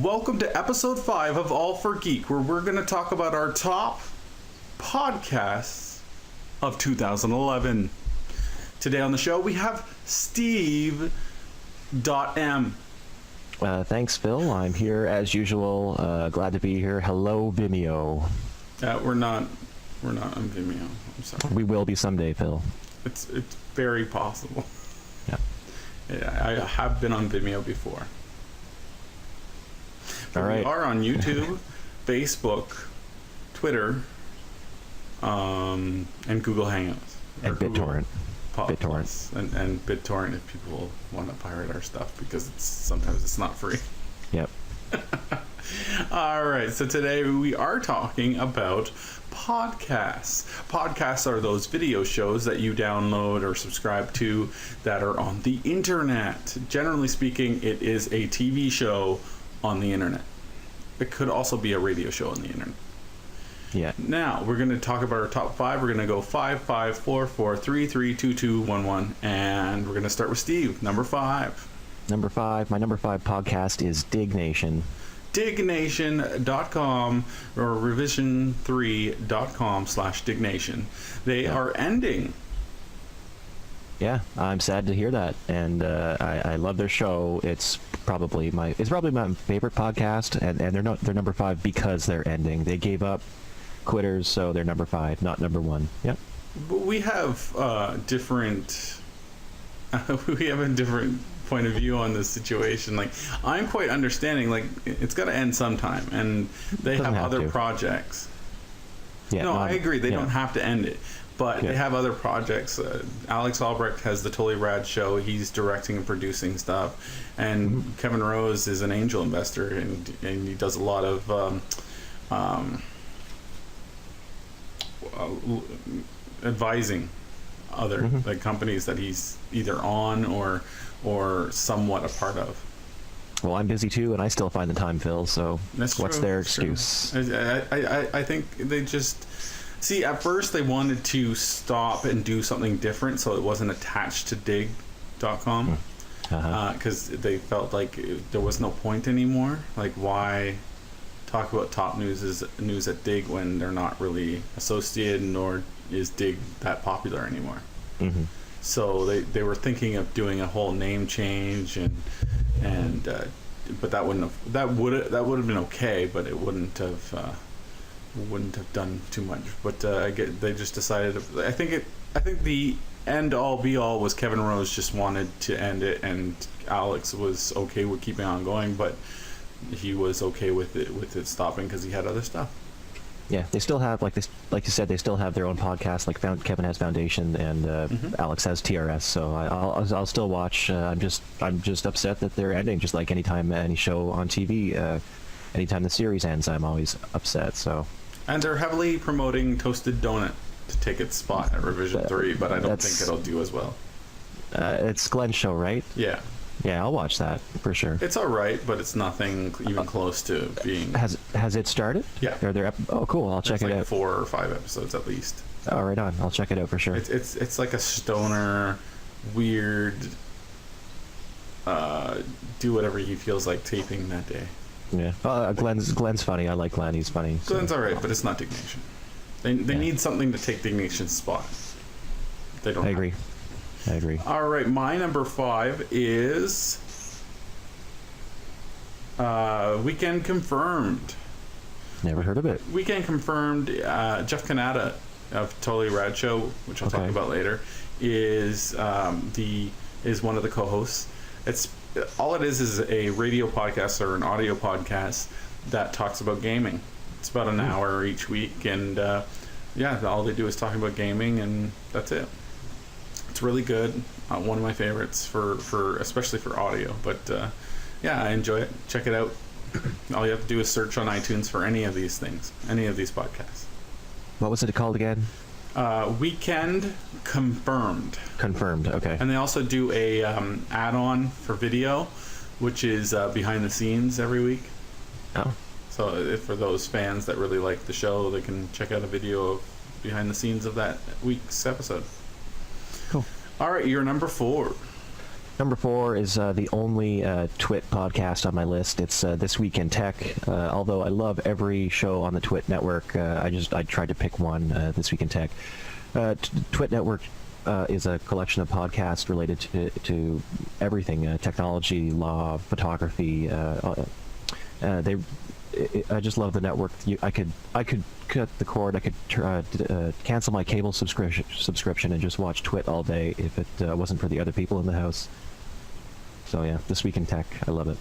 welcome to episode 5 of All For Geek, where we're going to talk about our top podcasts of 2011. Today on the show, we have Steve.M. Thanks, Phil. I'm here as usual. Glad to be here. Hello, Vimeo. We're not on Vimeo. I'm sorry. We will be someday, Phil. It's very possible. Yeah. Yeah, I have been on Vimeo before. All right. We are on YouTube, Facebook, Twitter, and Google Hangouts. And BitTorrent. BitTorrent. And BitTorrent if people want to pirate our stuff, because sometimes it's not free. Yep. All right, so today we are talking about podcasts. Podcasts are those video shows that you download or subscribe to that are on the internet. Generally speaking, it is a TV show on the internet. It could also be a radio show on the internet. Yeah. Now, we're going to talk about our top 5. We're going to go 5, 5, 4, 4, 3, 3, 2, 2, 1, 1. And we're going to start with Steve, number 5. Number 5. My number 5 podcast is Dig Nation. dignation.com or revision3.com/dignation. They are ending. Yeah, I'm sad to hear that, and I love their show. It's probably my favorite podcast, and they're number 5 because they're ending. They gave up, quitters, so they're number 5, not number 1. Yep. But we have different. We have a different point of view on this situation. Like, I'm quite understanding. Like, it's got to end sometime, and they have other projects. Yeah. No, I agree. They don't have to end it. But Yeah. they have other projects. Alex Albrecht has the Totally Rad Show. He's directing and producing stuff. And Kevin Rose is an angel investor, and he does a lot of advising other like companies that he's either on or somewhat a part of. Well, I'm busy too, and I still find the time, Phil. So what's their excuse? I think they just... See, at first they wanted to stop and do something different so it wasn't attached to dig.com because they felt like there was no point anymore. Like, why talk about top news at Dig when they're not really associated, nor is Dig that popular anymore? So they were thinking of doing a whole name change and but that would have been okay, but it wouldn't have done too much. But they just decided. I think the end all be all was Kevin Rose just wanted to end it, and Alex was okay with keeping on going, but he was okay with it stopping because he had other stuff. Yeah, they still have, like you said, they still have their own podcast. Like Kevin has Foundation, and Alex has TRS. So I'll still watch. I'm just upset that they're ending. Just like anytime any show on TV, anytime the series ends, I'm always upset. So. And they're heavily promoting Toasted Donut to take its spot at Revision 3, but I don't think it'll do as well. It's Glenn's show, right? Yeah. Yeah, I'll watch that for sure. It's all right, but it's nothing even close to being... Has it started? Yeah. Are there oh, cool. I'll check it out. 4 or 5 episodes at least. Oh, right on. I'll check it out for sure. It's like a stoner, weird, do whatever he feels like taping that day. Yeah. Glenn's funny. I like Glenn. He's funny. So. Glenn's all right, but it's not Dignation. They need something to take Dignation's spot. They don't. I agree. All right, my number 5 is Weekend Confirmed. Never heard of it. Weekend Confirmed. Jeff Canada of Totally Rad Show, which I'll talk about later, is one of the co-hosts. All it is a radio podcast or an audio podcast that talks about gaming. It's about an hour each week, and all they do is talk about gaming, and that's it. It's really good. One of my favorites for especially for audio. But I enjoy it. Check it out. All you have to do is search on iTunes for any of these things, any of these podcasts. What was it called again? Weekend Confirmed. Confirmed, okay. And they also do a add-on for video, which is behind the scenes every week. Oh. So for those fans that really like the show, they can check out a video of behind the scenes of that week's episode. Cool. All right, you're number 4. Number 4 is the only Twit podcast on my list. It's This Week in Tech. Although I love every show on the Twit network, I tried to pick one, This Week in Tech. Twit network is a collection of podcasts related to everything, technology, law, photography. I just love the network. I could cut the cord. I could cancel my cable subscription and just watch Twit all day if it wasn't for the other people in the house. So yeah, This Week in Tech, I love it.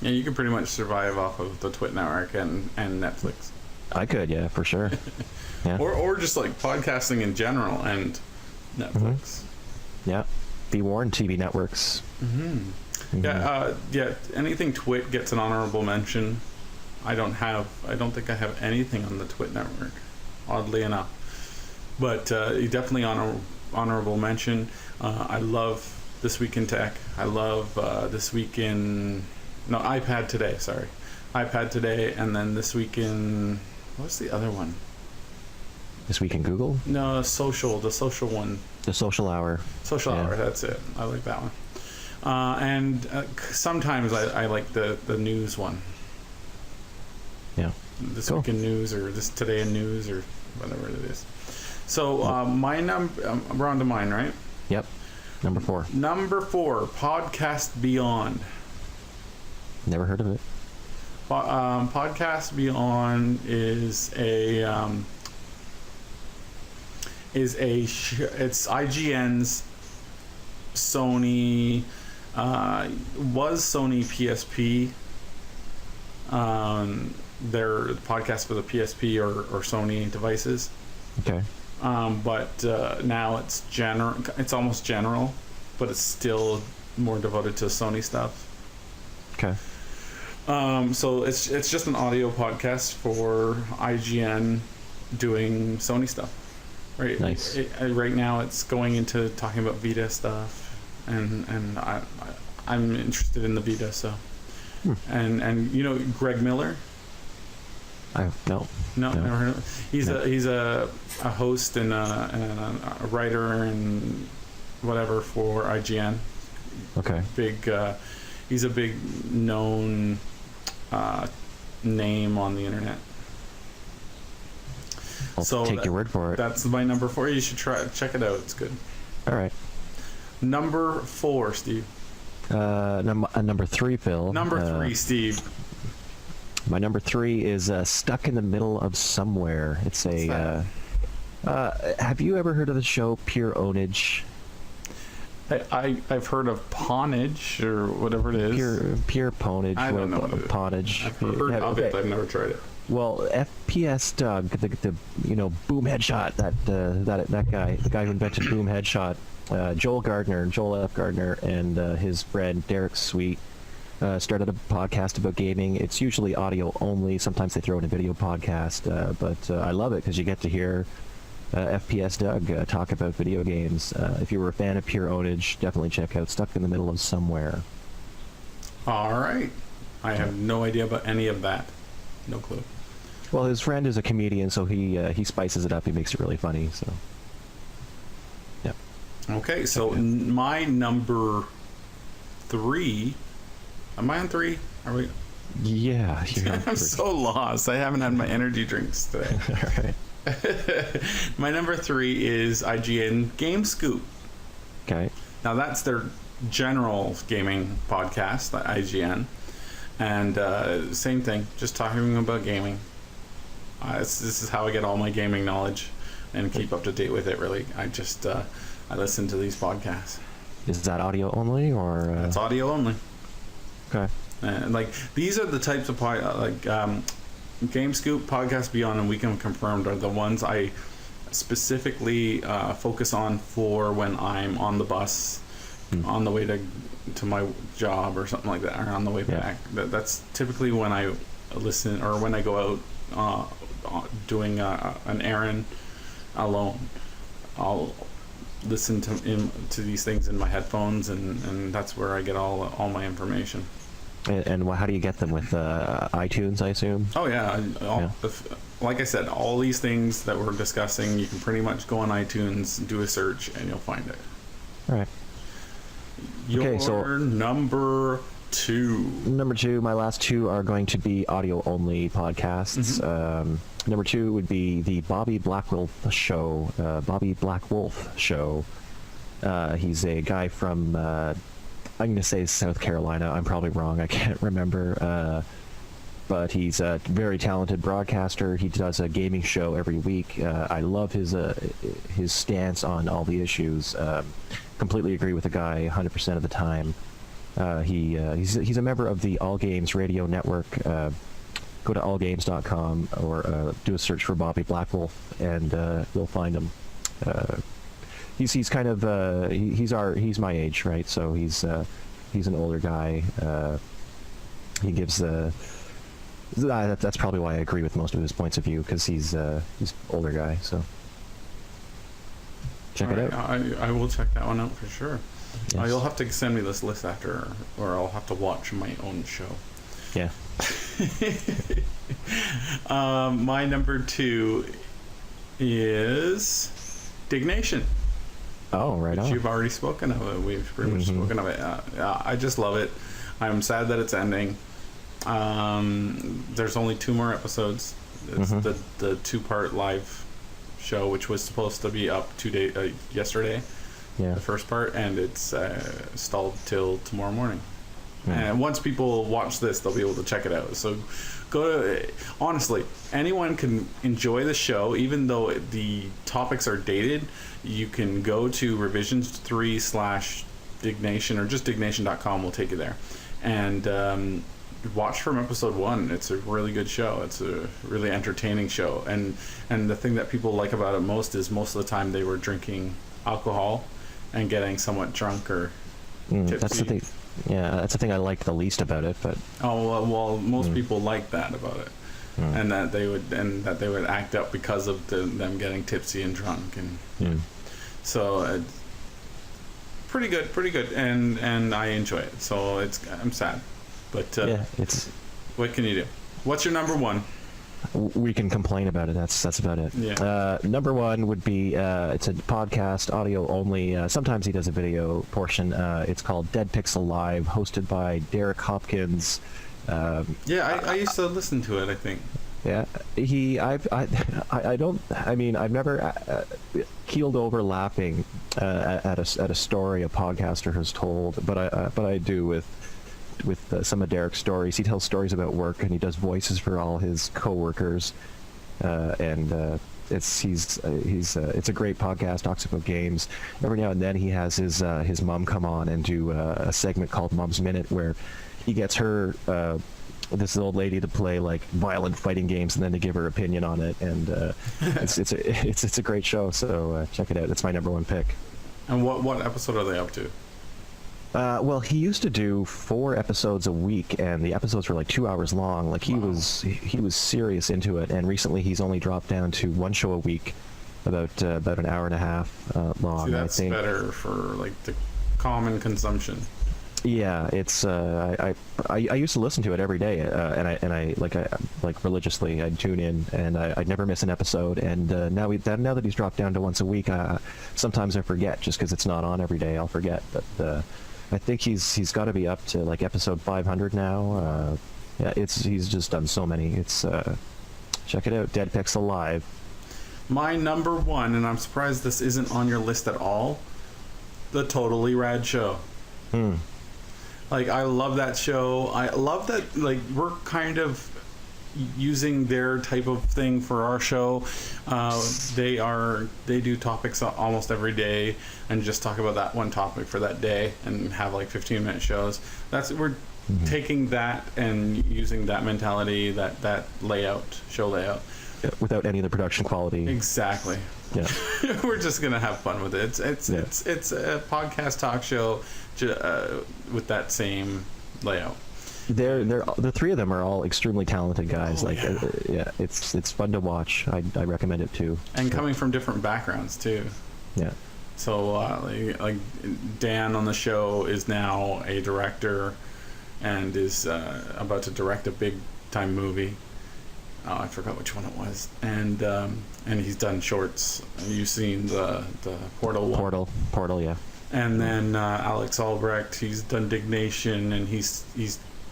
Yeah, you can pretty much survive off of the Twit network and Netflix. I could, yeah, for sure. Yeah. Or just like podcasting in general and Netflix. Yeah, the Warren TV networks. Yeah, anything Twit gets an honorable mention. I don't think I have anything on the Twit network, oddly enough. But you definitely honorable mention. I love This Week in Tech. I love This Week in... No, iPad Today, sorry. iPad Today, and then This Week in... What's the other one? This Week in Google? No, the social one. The Social Hour. Social Hour, that's it. I like that one. And sometimes I like the news one. Yeah. This Week in News, or This Today in News, or whatever it is. So we're on to mine, right? Yep. Number 4. Number 4, Podcast Beyond. Never heard of it. Podcast Beyond is it's IGN's Sony, was Sony PSP. Their podcast for the PSP or Sony devices. Okay. But now it's general. It's almost general, but it's still more devoted to Sony stuff. Okay. So it's just an audio podcast for IGN doing Sony stuff. Right. Nice. Right now, it's going into talking about Vita stuff, and I'm interested in the Vita. So, and you know Greg Miller. No, never heard of him. He's a host and a writer and whatever for IGN. Okay. He's a big known name on the internet. I'll take your word for it. That's my number 4. You should check it out. It's good. All right. Number 4, Steve. Number 3, Phil. Number 3, Steve. My number 3 is Stuck in the Middle of Somewhere. It's a. Have you ever heard of the show Pure Ownage? I've heard of Pawnage or whatever it is. Pure Ponage. I don't know what it is. Ponage. I've heard of it. I've never tried it. Well, FPS Doug, the boom headshot, that guy, the guy who invented boom headshot, Joel F. Gardner, and his friend Derek Sweet started a podcast about gaming. It's usually audio only. Sometimes they throw in a video podcast, but I love it because you get to hear FPS Doug talk about video games. If you were a fan of Pure Ownage, definitely check out Stuck in the Middle of Somewhere. All right. I have no idea about any of that. No clue. Well, his friend is a comedian, so he spices it up. He makes it really funny. So, yeah. Okay, so my number 3. Am I on 3? Are we? Yeah. I'm so lost. I haven't had my energy drinks today. All right. My number 3 is IGN Game Scoop. Okay. Now that's their general gaming podcast, IGN. And same thing, just talking about gaming. This is how I get all my gaming knowledge and keep up to date with it, really. I listen to these podcasts. Is that audio only, or...? It's audio only. Okay. Like, these are the types of Game Scoop, Podcast Beyond, and Weekend Confirmed are the ones I specifically focus on for when I'm on the bus, on the way to my job or something like that, or on the way back. That's typically when I listen, or when I go out doing an errand alone. I'll listen to these things in my headphones, and that's where I get all my information. And how do you get them? With iTunes, I assume? Oh, yeah. Like I said, all these things that we're discussing, you can pretty much go on iTunes, do a search, and you'll find it. All right. Your so number 2. Number 2, my last 2 are going to be audio-only podcasts. Number 2 would be the Bobby Blackwolf Show. He's a guy from, I'm going to say South Carolina. I'm probably wrong. I can't remember. But he's a very talented broadcaster. He does a gaming show every week. I love his stance on all the issues. Completely agree with the guy 100% of the time. He's a member of the All Games Radio Network. Go to allgames.com or do a search for Bobby Blackwolf, and you'll find him. He's kind of he's my age, right? So he's an older guy. He gives that's probably why I agree with most of his points of view, because he's older guy. So check it out. I will check that one out for sure. Yes. You'll have to send me this list after, or I'll have to watch my own show. Yeah. My number 2 is Dignation. Oh, right on. You've already spoken of it. We've pretty much spoken of it. I just love it. I'm sad that it's ending. There's only 2 more episodes. It's the 2-part live show, which was supposed to be up yesterday. Yeah. The first part, and it's stalled till tomorrow morning. And once people watch this, they'll be able to check it out. So honestly, anyone can enjoy the show, even though the topics are dated. You can go to revisions3/Dignation, or just dignation.com will take you there, and watch from episode 1. It's a really good show. It's a really entertaining show, and the thing that people like about it most is most of the time they were drinking alcohol and getting somewhat drunk or tipsy. That's the thing. Yeah, that's the thing I liked the least about it. But well, most people like that about it, and that they would act up because of them getting tipsy and drunk, and so pretty good, and I enjoy it. So I'm sad, but it's what can you do? What's your number 1? We can complain about it. That's about it. Yeah. Number 1 would be it's a podcast, audio only. Sometimes he does a video portion. It's called Dead Pixel Live, hosted by Derek Hopkins. I used to listen to it, I think. Yeah, I've never keeled over laughing at a story a podcaster has told, but I do with some of Derek's stories. He tells stories about work, and he does voices for all his co-workers, and it's a great podcast. Talks about games. Every now and then he has his mom come on and do a segment called Mom's Minute, where he gets her this old lady to play like violent fighting games and then to give her opinion on it, and it's a great show. So check it out. It's my number 1 pick. And what episode are they up to? Well, he used to do 4 episodes a week, and the episodes were like 2 hours long. Like he was serious into it, and recently he's only dropped down to 1 show a week, about an hour and a half long. See, that's I think better for like the common consumption. Yeah, it's I used to listen to it every day, and I religiously I'd tune in, and I'd never miss an episode. And now that he's dropped down to once a week, sometimes I forget, just because it's not on every day. I'll forget, but I think he's got to be up to like episode 500 now. He's just done so many. It's check it out, Dead Pixel Live. My number 1, and I'm surprised this isn't on your list at all, the Totally Rad Show. Like, I love that show. I love that, like, we're kind of using their type of thing for our show. They do topics almost every day and just talk about that one topic for that day and have like 15-minute shows. We're taking that and using that mentality, that show layout. Yeah, without any of the production quality. Exactly. Yeah. We're just gonna have fun with it. It's a podcast talk show with that same layout. The 3 of them are all extremely talented guys. It's fun to watch. I recommend it too. And coming from different backgrounds too. Yeah. So like Dan on the show is now a director and is about to direct a big time movie. I forgot which one it was, and he's done shorts. You've seen the Portal one. Portal, yeah. And then Alex Albrecht, he's done Dignation, and he's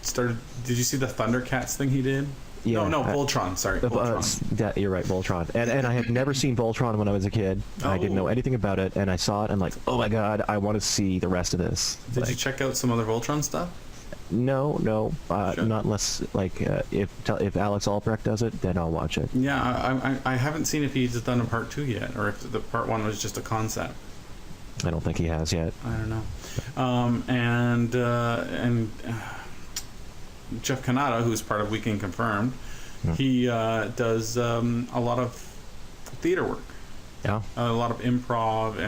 started. Did you see the Thundercats thing he did? Yeah, No, Voltron. Sorry, Voltron. Yeah, you're right, Voltron. And I had never seen Voltron when I was a kid. Oh. I didn't know anything about it, and I saw it, and I'm like, oh my god, I want to see the rest of this. Did you check out some other Voltron stuff? No, Sure. not unless if Alex Albrecht does it, then I'll watch it. Yeah, I haven't seen if he's done a part 2 yet, or if the part 1 was just a concept. I don't think he has yet. I don't know. And Jeff Kanata, who's part of Weekend Confirmed, he does a lot of theater work. Yeah. A lot of improv,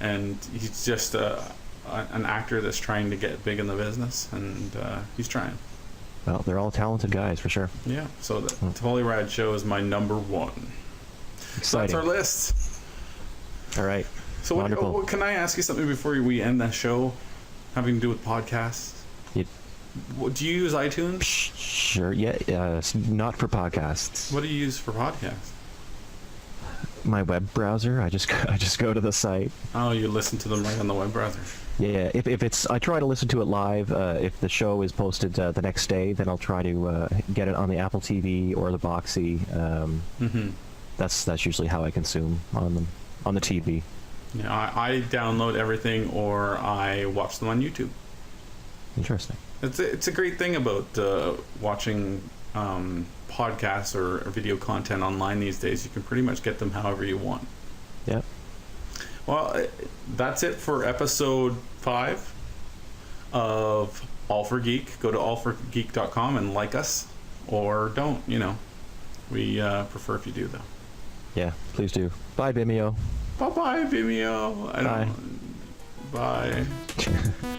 and he's just an actor that's trying to get big in the business, and he's trying. Well, they're all talented guys for sure. Yeah. So the Totally Rad Show is my number 1. Exciting. So that's our list. All right. So Wonderful. can I ask you something before we end that show, having to do with podcasts? Do you use iTunes? Sure. Yeah. Not for podcasts. What do you use for podcasts? My web browser. I just go to the site. Oh, you listen to them right on the web browser. Yeah. If it's, I try to listen to it live. If the show is posted the next day, then I'll try to get it on the Apple TV or the Boxy. That's usually how I consume on the TV. Yeah, I download everything, or I watch them on YouTube. Interesting. It's a great thing about watching podcasts or video content online these days. You can pretty much get them however you want. Yeah. Well, that's it for episode 5 of All For Geek. Go to allforgeek.com and like us, or don't. We prefer if you do, though. Yeah, please do. Bye, Vimeo. Bye-bye, Vimeo. Bye. Bye.